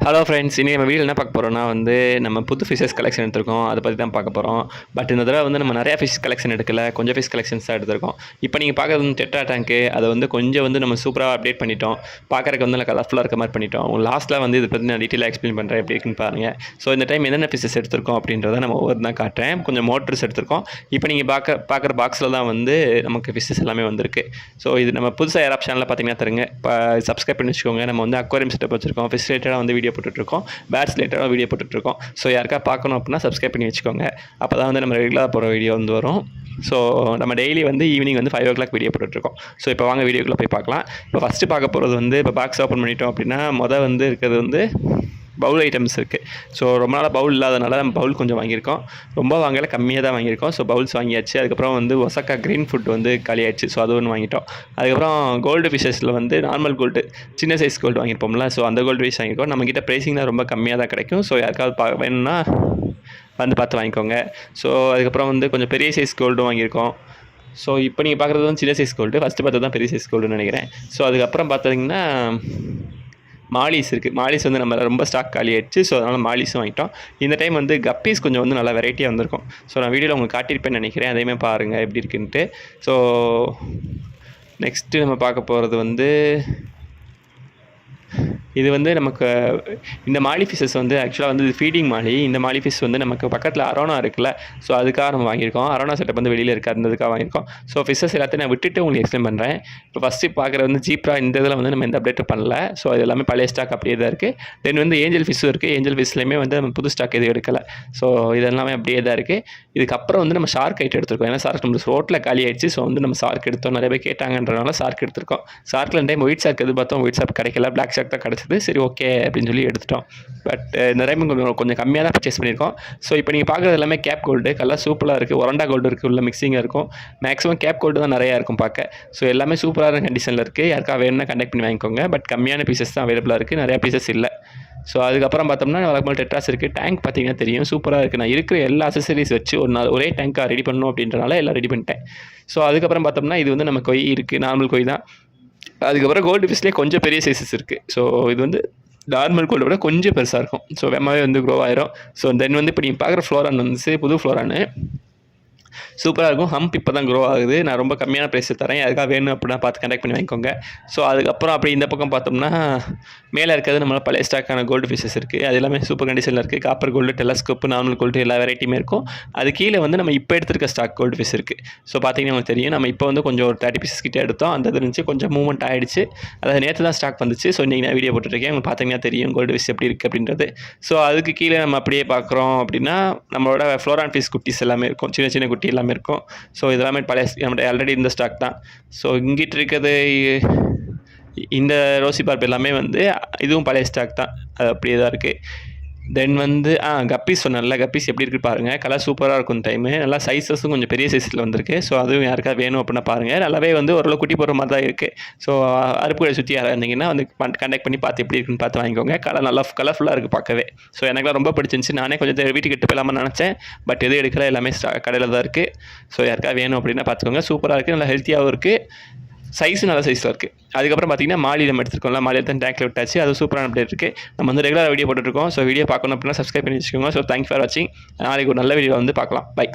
Hello friends, இன்றைக்கி நம்ம video என்ன பார்க்க போகிறோம்னா நம்ம புது ஃபிஷஸ் கலெக்ஷன் எடுத்திருக்கோம். அதை பற்றி தான் பார்க்க போகிறோம். பட் இந்த தடவை நம்ம நிறையா ஃபிஷ் கலெக்ஷன் எடுக்கல, கொஞ்சம் ஃபிஷ் கலெக்ஷன்ஸ் தான் எடுத்திருக்கோம். இப்போ நீங்கள் பார்க்குறது டெட்ரா டேங்க்கு, அதை கொஞ்சம் நம்ம சூப்பராக அப்டேட் பண்ணிட்டோம். பார்க்குறதுக்கு நல்லா கலர்ஃபுல்லாக இருக்க மாதிரி பண்ணிட்டோம். லாஸ்ட்டில் இதை பற்றி நான் டீட்டெயிலாக எக்ஸ்பிளைன் பண்ணுறேன், எப்படி இருக்குன்னு பாருங்கள். ஸோ இந்த டைம் என்னென்ன ஃபிஷஸ் எடுத்திருக்கோம் அப்படின்றத நம்ம ஒவ்வொரு தான் காட்டுறேன். கொஞ்சம் மோட்டர்ஸ் எடுத்திருக்கோம். இப்போ நீங்கள் பார்க்குற பாக்ஸில் தான் நமக்கு ஃபிஷஸ் எல்லாமே வந்திருக்கு. ஸோ இது நம்ம புதுசாக யார் சேனலில் பார்த்தீங்கன்னா தருங்க, இப்போ சப்ஸ்கிரைப் பண்ணி வச்சுக்கோங்க. நம்ம அக்வாரியம் செட்டப் வச்சுருக்கோம், ஃபிஷ் ரிலேட்டடாக வீடியோ போட்டுட்ருக்கோம், பேட்ஸ் ரிலேட்டடாக வீடியோ போட்டுட்ருக்கோம். ஸோ யாருக்கா பார்க்கணும் அப்படின்னா சப்ஸ்கிரைப் பண்ணி வச்சுக்கோங்க. அப்போ தான் நம்ம ரெகுலராக போகிற வீடியோ வரும். ஸோ நம்ம டெய்லி ஈவினிங் 5 o'clock வீடியோ போட்டுட்ருக்கோம். ஸோ இப்போ வாங்க வீடியோக்குள்ளே போய் பார்க்கலாம். இப்போ ஃபஸ்ட்டு பார்க்க போகிறது இப்போ பாக்ஸ் ஓப்பன் பண்ணிட்டோம் அப்படின்னா இருக்கிறது பவுல் ஐட்டம்ஸ் இருக்குது. ஸோ ரொம்ப நாளாக பவுல் இல்லாதனால நம்ம பவுல் கொஞ்சம் வாங்கியிருக்கோம். ரொம்ப வாங்கலை, கம்மியாக தான் வாங்கியிருக்கோம். ஸோ பவுல்ஸ் வாங்கியாச்சு. அதுக்கப்புறம் ஒசக்கா க்ரீன் ஃபுட் காலி ஆயிடுச்சு. ஸோ அது ஒன்று வாங்கிட்டோம். அதுக்கப்புறம் கோல்டு ஃபிஷஸில் நார்மல் கோல்டு, சின்ன சைஸ் கோல்டு வாங்கியிருப்போம்ல, ஸோ அந்த கோல்டு ஃபிஷ் வாங்கியிருக்கோம். நம்மக்கிட்ட ப்ரைஸிங்லாம் ரொம்ப கம்மியாக தான் கிடைக்கும். ஸோ யாருக்காவது வேணும்னா பார்த்து வாங்கிக்கோங்க. ஸோ அதுக்கப்புறம் கொஞ்சம் பெரிய சைஸ் கோல்டும் வாங்கியிருக்கோம். ஸோ இப்போ நீங்கள் பார்க்குறது சின்ன சைஸ் கோல்டு, ஃபஸ்ட்டு பார்த்தது தான் பெரிய சைஸ் கோல்டுன்னு நினைக்கிறேன். ஸோ அதுக்கப்புறம் பார்த்தீங்கன்னா மாலிஸ் இருக்குது. மாலிஸ் நம்ம ரொம்ப ஸ்டாக் காலி ஆயிடுச்சு. ஸோ அதனால் மாலிஸும் வாங்கிட்டோம். இந்த டைம் கப்பீஸ் கொஞ்சம் நல்லா வெரைட்டியாக வந்திருக்கும். ஸோ நான் வீடியோவில் உங்களுக்கு காட்டியிருப்பேன்னு நினைக்கிறேன். அதையுமே பாருங்கள் எப்படி இருக்குன்ட்டு. ஸோ நெக்ஸ்ட்டு நம்ம பார்க்க போகிறது இது நமக்கு இந்த மாலி ஃபிஷஸ் ஆக்சுவலாக இது ஃபீடிங் மாலி. இந்த மாலி ஃபிஷ் நமக்கு பக்கத்தில் அரோனா இருக்குல்ல, ஸோ அதுக்காக நம்ம வாங்கியிருக்கோம். அரோனா செட்டப் வெளியில் இருக்காது, அதுக்காக வாங்கியிருக்கோம். ஸோ ஃபிஷஸ் எல்லாத்தையும் நான் விட்டுட்டு உங்களுக்கு எக்ஸ்பிளைன் பண்ணுறேன். இப்போ ஃபஸ்ட்டு பார்க்குறது ஜீப்ரா. இந்த இதில் நம்ம எந்த அப்டேட்டும் பண்ணல. ஸோ அது எல்லாமே பழைய ஸ்டாக் அப்படியே தான் இருக்குது. தென் ஏஞ்சல் ஃபிஷ்ஷும் இருக்குது. ஏஞ்சல் ஃபிஷ்லேயுமே நம்ம புது ஸ்டாக் எதுவும் எடுக்கலை. ஸோ இதெல்லாமே அப்படியே தான் இருக்குது. இதுக்கப்புறம் நம்ம ஷார்க் ஐட்டம் எடுத்துருக்கோம். ஏன்னா ஷார்க் நம்ம ரோட்டில் காலி ஆயிடுச்சு. ஸோ நம்ம ஷார்க் எடுத்தோம். நிறைய பேர் கேட்டாங்கன்றனால ஷார்க் எடுத்துருக்கோம். ஷார்க்கில் டைம் ஒயிட் ஷார்க் எதிர்பார்த்தோம், ஒயிட் ஷார்க் கிடைக்கல, பிளாக் ஷார்க் தான் கிடச்சிது. சரி ஓகே அப்படின்னு சொல்லி எடுத்துட்டோம். பட் இந்த டைம் கொஞ்சம் கம்மியாக தான் பர்ச்சேஸ் பண்ணியிருக்கோம். ஸோ இப்போ நீங்கள் பார்க்குறது எல்லாமே கேப் கோல்டு. கலர் சூப்பராக இருக்குது. ஒரண்டா கோல்டு இருக்குது, உள்ள மிக்சிங்காக இருக்கும். மேக்ஸிமம் கேப் கோல்டு தான் நிறையா இருக்கும் பார்க்க. ஸோ எல்லாமே சூப்பரான கண்டிஷனில் இருக்குது. யாருக்கா வேணும்னா கண்டெக்ட் பண்ணி வாங்கிக்கோங்க. பட் கம்மியான பீசஸ் தான் அவைலபிளாக இருக்குது, நிறையா பீசஸ் இல்லை. ஸோ அதுக்கப்புறம் பார்த்தோம்னா வழக்கமாக டெட்ராஸ் இருக்குது. டேங்க் பார்த்தீங்கன்னா தெரியும், சூப்பராக இருக்குது. நான் இருக்கிற எல்லா அசசரிஸ் வச்சு ஒரே டேங்காக ரெடி பண்ணணும் அப்படின்றனால எல்லாம் ரெடி பண்ணிட்டேன். ஸோ அதுக்கப்புறம் பார்த்தோம்னா இது நம்ம கொய் இருக்குது, நார்மல் கொய் தான். அதுக்கப்புறம் கோல்டு ஃபிஷ்லேயே கொஞ்சம் பெரிய சைஸஸ் இருக்குது. ஸோ இது நார்மல் கோல்டை விட கொஞ்சம் பெருசாக இருக்கும். ஸோ வெம்மாவே க்ரோ ஆயிரும். ஸோ தென் இப்போ நீங்கள் பார்க்குற ஃப்ளோரான் புது ஃப்ளோரானு சூப்பராக இருக்கும். ஹம்ப் இப்போ தான் க்ரோ ஆகுது. நான் ரொம்ப கம்மியான ப்ரைஸில் தரேன். அதுக்காக வேணும் அப்படின்னா பார்த்து கண்டெக்ட் பண்ணி வாங்கிக்கோங்க. ஸோ அதுக்கப்புறம் அப்படி இந்த பக்கம் பார்த்தோம்னா மேலே இருக்கிறது நம்மளால் பழைய ஸ்டாக்கான கோல்டு ஃபிஷஸ் இருக்குது. அது எல்லாமே சூப்பர் கண்டிஷனில் இருக்குது. Copper gold, telescope, normal gold எல்லா வெரைட்டியுமே இருக்கும். அது கீழே நம்ம இப்போ எடுத்துருக்க ஸ்டாக் கோல்டு ஃபிஷ் இருக்குது. ஸோ பார்த்தீங்கன்னா உங்களுக்கு தெரியும், நம்ம இப்போ கொஞ்சம் ஒரு 30 பீசஸ் கிட்டே எடுத்தோம். அந்த இது இருந்துச்சு, கொஞ்சம் மூவ்மெண்ட் ஆகிடுச்சு. அதாவது நேற்று தான் ஸ்டாக் வந்துச்சு. ஸோ இன்றைக்கி நான் வீடியோ போட்டுருக்கேன். உங்களுக்கு பார்த்தீங்கன்னா தெரியும் கோல்டு ஃபிஷ் எப்படி இருக்குது அப்படின்றது. ஸோ அதுக்கு கீழே நம்ம அப்படியே பார்க்குறோம் அப்படின்னா நம்மளோட ஃப்ளோரான் ஃபிஷ் குட்டிஸ் எல்லாமே இருக்கும், சின்ன சின்ன குட்டி எல்லாமே இருக்கும். ஸோ இதெல்லாமே பழைய நம்மகிட்ட ஆல்ரெடி இந்த ஸ்டாக் தான். ஸோ இங்கிட்டு இருக்கிறது இந்த ரோசி பார்ப் எல்லாமே இதுவும் பழைய ஸ்டாக் தான், அது அப்படியே தான் இருக்குது. தென் கப்பீஸ் சொன்னல, கப்பீஸ் எப்படி இருக்குது பாருங்கள். கலர் சூப்பராக இருக்கும். டைமு நல்லா சைஸஸும் கொஞ்சம் பெரிய சைஸில் வந்திருக்கு. ஸோ அதுவும் யாருக்கா வேணும் அப்படின்னா பாருங்கள். நல்லாவே ஓரளவு குட்டி போடுற மாதிரி தான் இருக்குது. ஸோ அருப்புக்கடை சுற்றி யாராக இருந்தீங்கன்னா கண்டெக்ட் பண்ணி பார்த்து எப்படி இருக்குன்னு பார்த்து வாங்கிக்கோங்க. கலர் நல்லா கலர்ஃபுல்லாக இருக்குது பார்க்கவே. ஸோ எனக்குலாம் ரொம்ப பிடிச்சிருந்துச்சு. நானே கொஞ்சம் வீட்டுக்கு எடுத்து போயிடலாமல் நினச்சேன். பட் எதுவும் எடுக்கல, எல்லாமே கடையில் தான் இருக்குது. ஸோ யாருக்கா வேணும் அப்படின்னா பார்த்துக்கோங்க. சூப்பராக இருக்குது, நல்லா ஹெல்த்தியாகவும் இருக்குது. சைஸு நல்ல சைஸில் இருக்குது. அதுக்கப்புறம் பார்த்தீங்கன்னா மாலி நம்ம எடுத்துருக்கோம்ல, மாலி தான் டேங்க்கில் விட்டாச்சு. அது சூப்பரான அப்டேட் இருக்குது. நம்ம ரெகுலராக வீடியோ போட்டுருக்கோம். ஸோ வீடியோ பார்க்கணும் அப்படின்னா சப்ஸ்கிரைப் பண்ணி வச்சுக்கோங்க. ஸோ தேங்க்ஸ் ஃபார் வாட்சிங். நாளைக்கு ஒரு நல்ல வீடியோ பார்க்கலாம். பை.